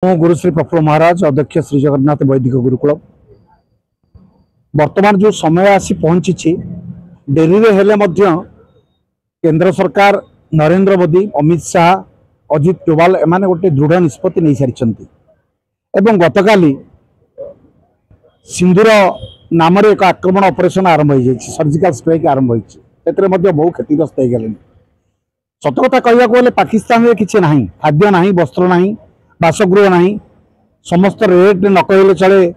मो गुरुश्री प्रफुल्ल महाराज अध्यक्ष श्री जगन्नाथ वैदिक गुरुकुल वर्तमान जो समय आसी पहुंची डेरी हेले मध्य केंद्र सरकार नरेंद्र मोदी अमित शाह अजित डोभाल एमाने गोटे दृढ़ निष्पत्ति नहीं सारी गतकाली सिंधुर नाम एक आक्रमण ऑपरेशन आरंभ हो सर्जिकल स्ट्राइक आरंभ हो बहु क्षतिग्रस्त हो गले। सत कथा कहवाक गले पाकिस्तान में किसी ना खाद्य ना वस्त्र ना बासगृह ना समस्त रेट न कहले चले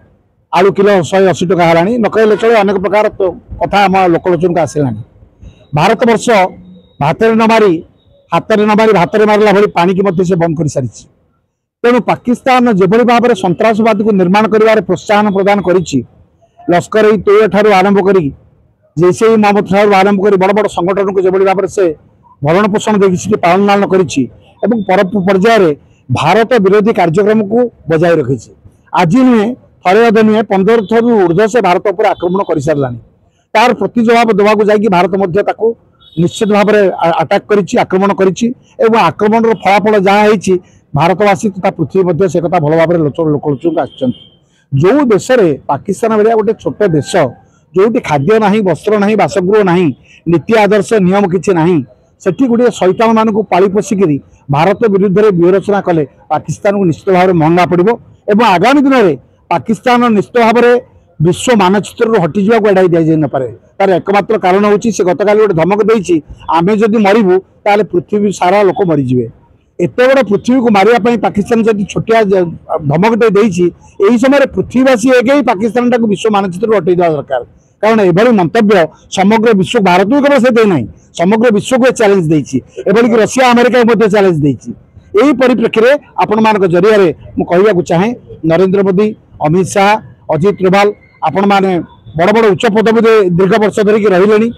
आलू किलो 180 टका है न कहले चले अनेक प्रकार कथा आम लोकलोचन को आसला। भारत वर्ष भात न मारी हाथ में न मारी भात में मारला भाई पानी की से बंद कर सारी। तेणु पाकिस्तान जो भाव में सन्त्रासवाद को निर्माण कर प्रोत्साहन प्रदान कर लश्कर ई तोय ठारू आरंभ कर जैसे ही मोहम्मद ठारू आरंभ कर बड़ बड़ संगठन को जो भाव में से भरण पोषण देखिए पालन लालन कर पर्यायर भारत विरोधी कार्यक्रम को बजाय रखी। आज नुहे थे अधे नुहे 15 थर ऊर्ध्व से भारत पर आक्रमण कर सारा तार प्रति जवाब देवाक जा भारत निश्चित भाव में अटाक कर आक्रमण कर आक्रमण फलाफल जहाँ भारतवासी तथा पृथ्वी से कथा भल भाव लोकलोचन आसछन। जो देश में पाकिस्तान भाया गोटे छोट देश जो खाद्य ना वस्त्र ना बासगृह ना नीति आदर्श नियम किसी ना सेठी गोटे शैतान मान पाली पोषिक भारत विरुद्ध में व्यूहरचना कले पाकिस्तान को निश्चित भाव में महंगा पड़ो और आगामी दिन में पाकिस्तान निश्चित भाव में विश्व मानचित्र हटि जावाक एड़ाई दि जाई न पारे। तार एकमात्र कारण हूँ से गतकाली गोटे धमक देछि आमे जदि मरिबु ताले पृथ्वी सारा लोक मरीजिवे। एत बड़ पृथ्वी को मारे पाकिस्तान जब छोटिया धमकटे यही समय पृथ्वीवासी एक पाकिस्तान टाक विश्व मानचित्र हटई देवा दरकार। कारण एभली मंतव्य समग्र विश्व भारत को केवल से देना समग्र विश्व को चैलेंज देछि कि रशिया अमेरिका को चैलेंज देछि। यही परिप्रेक्षी में आपण मान जरिया मुझे चाहे नरेंद्र मोदी अमित शाह अजित डोभाल आपण मैंने बड़ बड़ उच्च पदवी दीर्घ वर्ष धरिकी रही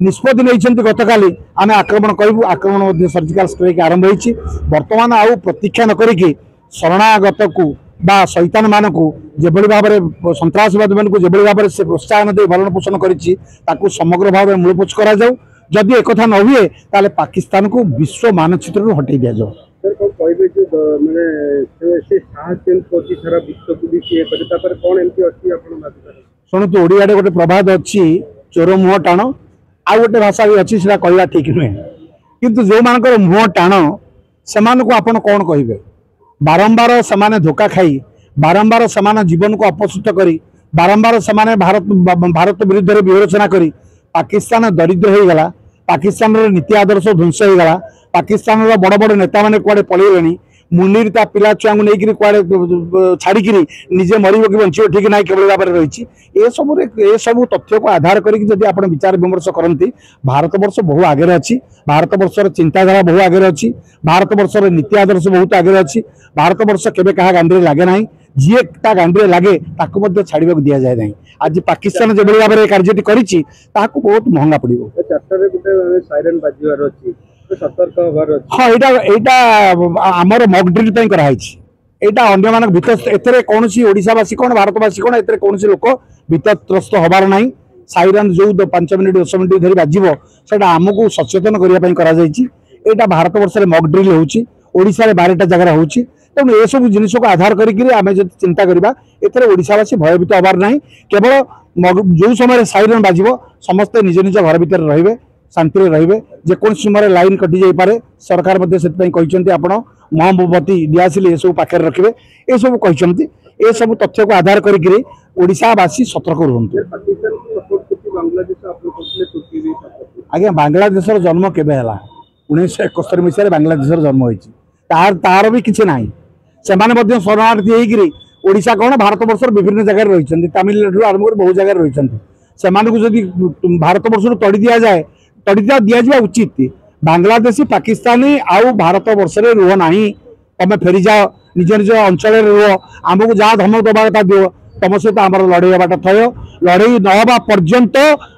निष्पत्ति नहीं गतकाली आम आक्रमण करूँ आक्रमण सर्जिकल स्ट्राइक आरंभ हो बर्तमान आउ प्रतीक्षा न करिकी शरणागत को बा शैतान मान को जेभली भाव में सन्त्रासवादी मान को जेभली भाव से प्रोत्साहन दे भरण पोषण करिछि ताकू समग्र भाव में मूलपोछ करा जाऊ। जदि एक न हुए ताले पाकिस्तान को विश्व मानचित्र हटई दि जाऊ। शुणु ओडिया गोटे प्रभात अच्छी चोर मुह टाण आ गोटे भाषा भी अच्छी से कहला ठीक नुहे किंतु जो मान मुह टाण से आपण कौन कहे बारंबार से धोखा खाई बारंबार से जीवन को अपसृत करी बारंबार से भारत विरुद्ध में व्यूहरचना करी पाकिस्तान दरिद्र हो गला। पाकिस्तान नीति आदर्श ध्वंस हो गला। पाकिस्तान बड़ बड़ नेता मैंने कुआडे पलैले मुंडी ता पिला छुआ को लेकिन कुआडे छाड़िकी निजे मरब कि बंचो ठीक ना केवल भाव में रही ये सब तथ्य को आधार करके आप विचार विमर्श करती भारत वर्ष बहु आगे अच्छी भारत वर्षर चिंताधारा बहु आगे अच्छी भारत वर्षर नीति आदर्श बहुत आगे अच्छी भारत वर्ष केवे क्या गांधी लगे ना जी गांधी लगे छाड़ा दि जाए ना। आज पाकिस्तान जो भाव में कार्य कर बहुत महंगा पड़ो। हाँ यहाँ आमर मक ड्रिल कराई अन्य मान भर कौन ओडावासी कौन भारतवासी कौन ए कौन लोक भीतत्रस्त हबार ना साइरन जो 5 मिनिट 10 मिनिट धरी बाजिबो सेटा आमको सचेतन करने भारत वर्ष मक ड्रिल होशा 12टा जगह हो तेणु ये सब जिन को आधार करें चिंता करवा एशावासी भयभीत हबार ना केवल जो समय साइरन बाजिबो समस्ते निज निज घर भीतर रहिबे शांति रे जेको समय लाइन कटि जाई पारे सरकार आप मोमबत्ती दियासिल ये सब पाखे रखिए ये सब कहते ये सब तथ्य को आधार करवासी सतर्क रुहतु। आज्ञा बांग्लादेश जन्म केबे हला 1971 मसीह बांग्लादेश जन्म होती तार भी किसी ना से शरणार्थी होड़ा कौन भारत वर्ष विभिन्न जगह रही तमिलनाडु आरंभ कर बहुत जगह रही भारत वर्ष तड़ी दि जाए तड़ीदा दिजा उचित बांग्लादेशी पाकिस्तानी आउ भारत वर्ष रुह ना तुम फेरी जाओ निज निज अंचल रुह आमको जहाँ धमक दबा कथा दिव तुम सहित आम लड़े हवाटा थय लड़े नवा पर्यंत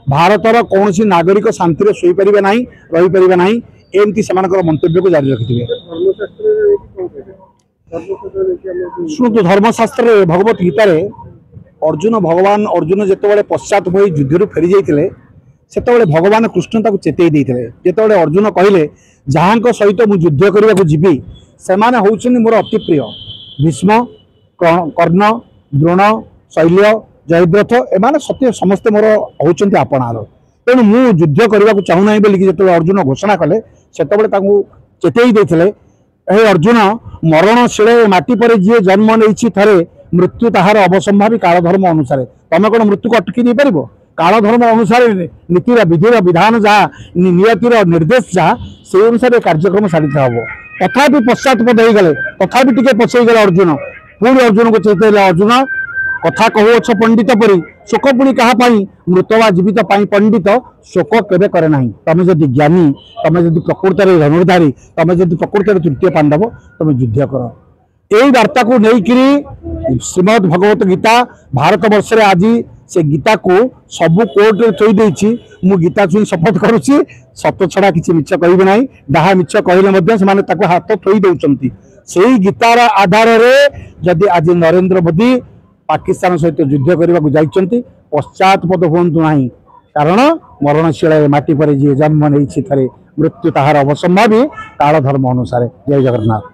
भारतर कौन नागरिक शांति शोपारे ना रहीपर ना एमती से मंतव्य को जारी रखिथे। शुणु धर्मशास्त्र भगवत गीतार भगवान अर्जुन जिते पश्चात हो युद्ध फेरी जाते से भगवान कृष्ण ताको चेतई देते जिते अर्जुन कहले जहाँ सहित मुझ युद्ध करने को जीवी से मोर अति प्रिय भीष्म कर्ण द्रोण शैल्य जयद्रथ एमाने सत्य समस्ते मोर होचंती आपणार तेणु मु युद्ध करने को चाहूना बोलिकी जो अर्जुन घोषणा कले से चेतई देते अर्जुन मरणशील माटी पर जी जन्म नहीं थे मृत्यु ताहार अवसंभावी कालधर्म अनुसार तमें कौन मृत्यु को अटकी नहीं पार कालधर्म अनुसार नीतिर विधिर विधान जहाँ नियतिर निर्देश जहाँ से अनुसार कार्यक्रम साधित हम तथापि पश्चातपद हो गले तथापि टे पछई गले अर्जुन पुणी अर्जुन को चेतले अर्जुन कथा कहूछ पंडित परी शोक पुणी क्या मृत वा जीवित पंडित शोक केवे करे ना तमें जदि ज्ञानी तमें जदि प्रकृत धनुर्धारी तमें जदि प्रकृत तृतीय पांडव तमें युद्ध कर यही वार्ता को लेकिन श्रीमद भगवत गीता भारत वर्ष रे आज से गीता को सबु कोर्ट रे थोई देछि मु गीता छुई शपथ करुछि सत छड़ा किछि मिछ कहबे नाही डाहा मिछ कहले मध्य से माने ताको हाथ थोई दउचंती सेही गीतार आधार रे जदि आज नरेंद्र मोदी पाकिस्तान सहित युद्ध करने को जाइछंती पश्चातपद हुंतु नाही कारण मरणशील माटी पर जी जन्म नहीं थे मृत्यु ताहार अवसंभावी काल धर्म अनुसार जय जगन्नाथ।